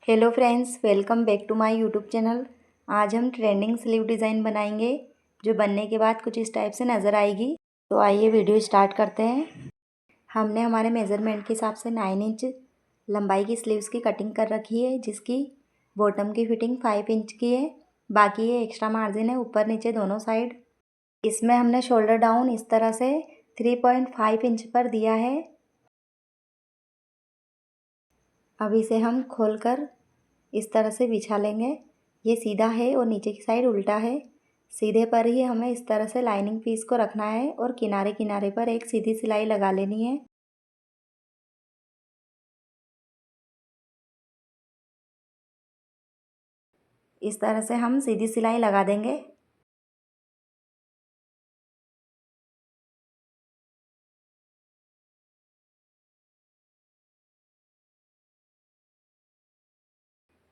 Hello friends, welcome back to my YouTube channel. आज हम trending sleeve design बनाएंगे जो बनने के बाद कुछ इस टाइप से नज़र आएगी। तो आइए वीडियो स्टार्ट करते हैं। हमने हमारे मेज़रमेंट के हिसाब से 9 इंच लंबाई की स्लीव्स की कटिंग कर रखी है, जिसकी बॉटम की फिटिंग 5 इंच की है। बाकी ये एक्स्ट्रा मार्जिन है ऊपर नीचे दोनों साइड। इसमें हमने शोल्डर डाउन इस तरह से 3.5 इंच पर दिया है। अब इसे हम खोलकर इस तरह से बिछा लेंगे। ये सीधा है और नीचे की साइड उल्टा है। सीधे पर ही हमें इस तरह से लाइनिंग पीस को रखना है और किनारे किनारे पर एक सीधी सिलाई लगा लेनी है। इस तरह से हम सीधी सिलाई लगा देंगे।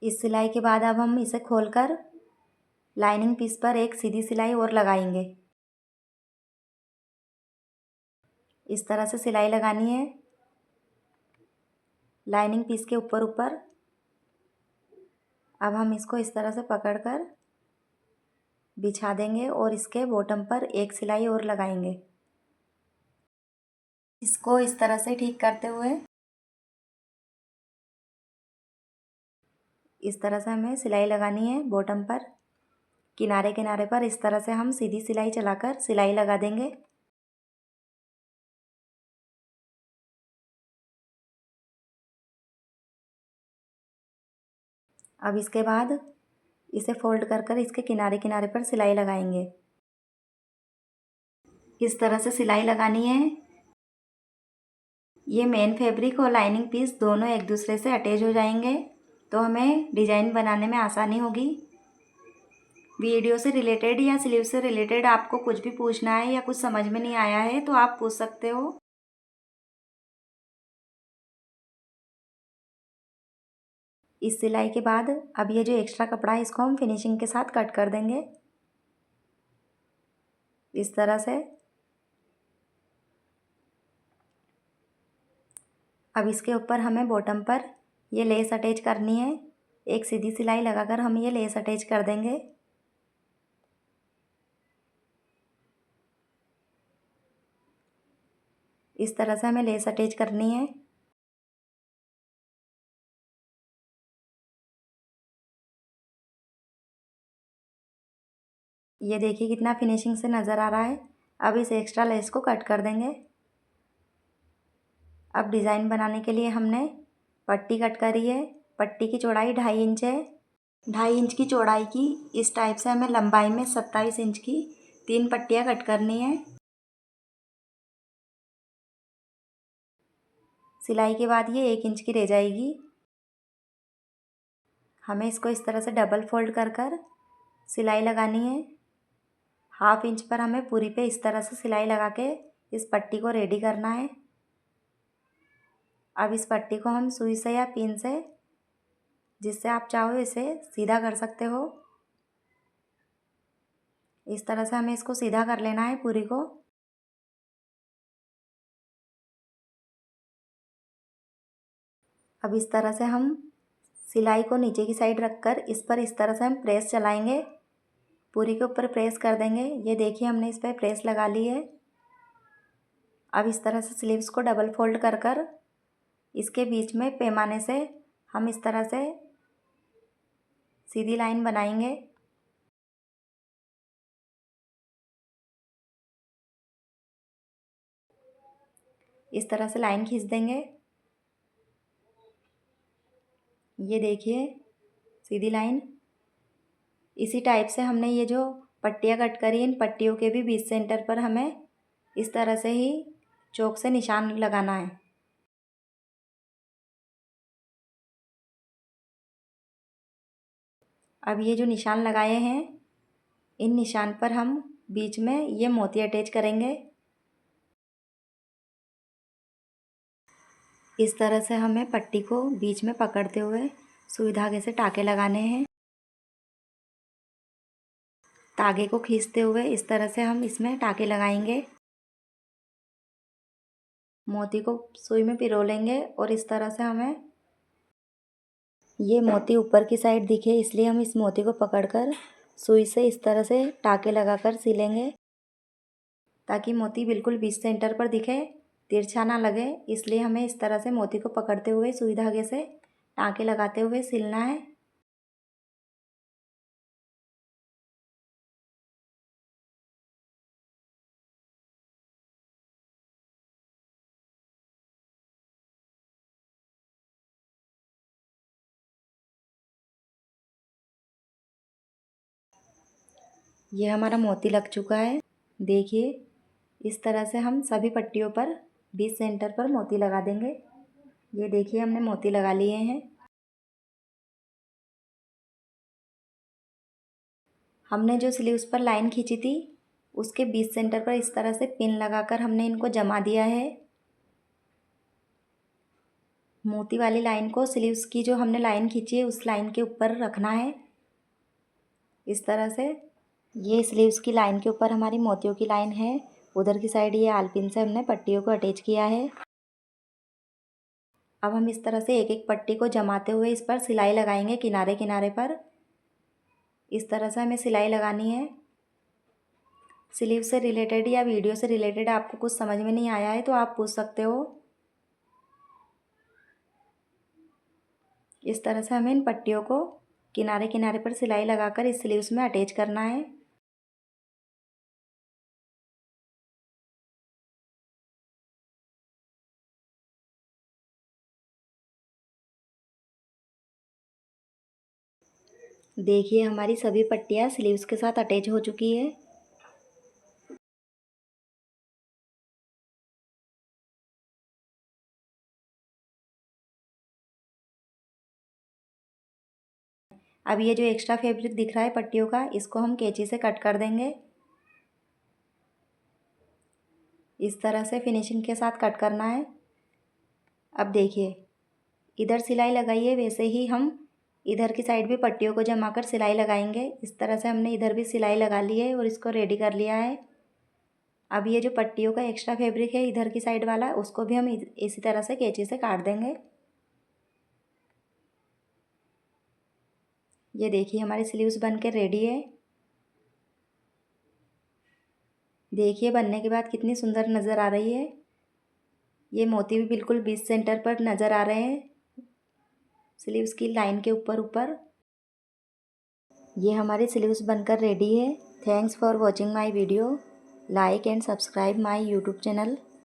इस सिलाई के बाद अब हम इसे खोलकर लाइनिंग पीस पर एक सीधी सिलाई और लगाएंगे। इस तरह से सिलाई लगानी है लाइनिंग पीस के ऊपर ऊपर। अब हम इसको इस तरह से पकड़कर बिछा देंगे और इसके बॉटम पर एक सिलाई और लगाएंगे। इसको इस तरह से ठीक करते हुए इस तरह से हमें सिलाई लगानी है बॉटम पर। किनारे किनारे पर इस तरह से हम सीधी सिलाई चलाकर सिलाई लगा देंगे। अब इसके बाद इसे फोल्ड कर कर इसके किनारे किनारे पर सिलाई लगाएंगे। इस तरह से सिलाई लगानी है। ये मेन फैब्रिक और लाइनिंग पीस दोनों एक दूसरे से अटैच हो जाएंगे, तो हमें डिज़ाइन बनाने में आसानी होगी। वीडियो से रिलेटेड या स्लीव से रिलेटेड आपको कुछ भी पूछना है या कुछ समझ में नहीं आया है तो आप पूछ सकते हो। इस सिलाई के बाद अब ये जो एक्स्ट्रा कपड़ा है इसको हम फिनिशिंग के साथ कट कर देंगे इस तरह से। अब इसके ऊपर हमें बॉटम पर ये लेस अटैच करनी है। एक सीधी सिलाई लगाकर हम ये लेस अटैच कर देंगे। इस तरह से हमें लेस अटैच करनी है। ये देखिए कितना फिनिशिंग से नज़र आ रहा है। अब इस एक्स्ट्रा लेस को कट कर देंगे। अब डिज़ाइन बनाने के लिए हमने पट्टी कट करी है। पट्टी की चौड़ाई 2.5 इंच है। 2.5 इंच की चौड़ाई की इस टाइप से हमें लंबाई में 27 इंच की 3 पट्टियाँ कट करनी है। सिलाई के बाद ये 1 इंच की रह जाएगी। हमें इसको इस तरह से डबल फोल्ड कर कर सिलाई लगानी है। 1/2 इंच पर हमें पूरी पे इस तरह से सिलाई लगा के इस पट्टी को रेडी करना है। अब इस पट्टी को हम सुई से या पिन से, जिससे आप चाहो इसे सीधा कर सकते हो। इस तरह से हमें इसको सीधा कर लेना है पूरी को। अब इस तरह से हम सिलाई को नीचे की साइड रखकर इस पर इस तरह से हम प्रेस चलाएंगे। पूरी के ऊपर प्रेस कर देंगे। ये देखिए हमने इस पर प्रेस लगा ली है। अब इस तरह से स्लीव्स को डबल फोल्ड कर कर इसके बीच में पैमाने से हम इस तरह से सीधी लाइन बनाएंगे। इस तरह से लाइन खींच देंगे। ये देखिए सीधी लाइन। इसी टाइप से हमने ये जो पट्टियाँ कट करी इन पट्टियों के भी बीच सेंटर पर हमें इस तरह से ही चौक से निशान लगाना है। अब ये जो निशान लगाए हैं इन निशान पर हम बीच में ये मोती अटैच करेंगे। इस तरह से हमें पट्टी को बीच में पकड़ते हुए सुई धागे से टाँके लगाने हैं। धागे को खींचते हुए इस तरह से हम इसमें टाँके लगाएंगे। मोती को सुई में पिरो लेंगे और इस तरह से हमें ये मोती ऊपर की साइड दिखे इसलिए हम इस मोती को पकड़कर सुई से इस तरह से टाँके लगाकर सिलेंगे, ताकि मोती बिल्कुल बीच सेंटर पर दिखे, तिरछा ना लगे। इसलिए हमें इस तरह से मोती को पकड़ते हुए सुई धागे से टाँके लगाते हुए सिलना है। ये हमारा मोती लग चुका है। देखिए, इस तरह से हम सभी पट्टियों पर बीच सेंटर पर मोती लगा देंगे। ये देखिए, हमने मोती लगा लिए हैं। हमने जो स्लीव्स पर लाइन खींची थी उसके बीच सेंटर पर इस तरह से पिन लगाकर हमने इनको जमा दिया है। मोती वाली लाइन को स्लीव्स की जो हमने लाइन खींची है उस लाइन के ऊपर रखना है, इस तरह से। ये स्लीव्स की लाइन के ऊपर हमारी मोतियों की लाइन है। उधर की साइड ये आलपिन से हमने पट्टियों को अटैच किया है। अब हम इस तरह से एक एक पट्टी को जमाते हुए इस पर सिलाई लगाएंगे किनारे किनारे पर। इस तरह से हमें सिलाई लगानी है। स्लीव से रिलेटेड या वीडियो से रिलेटेड आपको कुछ समझ में नहीं आया है तो आप पूछ सकते हो। इस तरह से हमें इन पट्टियों को किनारे किनारे पर सिलाई लगाकर इस स्लीव्स में अटैच करना है। देखिए, हमारी सभी पट्टियाँ स्लीव्स के साथ अटैच हो चुकी है। अब ये जो एक्स्ट्रा फैब्रिक दिख रहा है पट्टियों का, इसको हम कैंची से कट कर देंगे। इस तरह से फिनिशिंग के साथ कट करना है। अब देखिए, इधर सिलाई लगाई है वैसे ही हम इधर की साइड भी पट्टियों को जमाकर सिलाई लगाएंगे। इस तरह से हमने इधर भी सिलाई लगा ली है और इसको रेडी कर लिया है। अब ये जो पट्टियों का एक्स्ट्रा फैब्रिक है इधर की साइड वाला, उसको भी हम इसी तरह से कैंची से काट देंगे। ये देखिए, हमारी स्लीव्स बन के रेडी है। देखिए, बनने के बाद कितनी सुंदर नज़र आ रही है। ये मोती भी बिल्कुल बीच सेंटर पर नज़र आ रहे हैं स्लीव्स की लाइन के ऊपर ऊपर। ये हमारी स्लीव्स बनकर रेडी है। Thanks for watching my video. Like and subscribe my YouTube channel.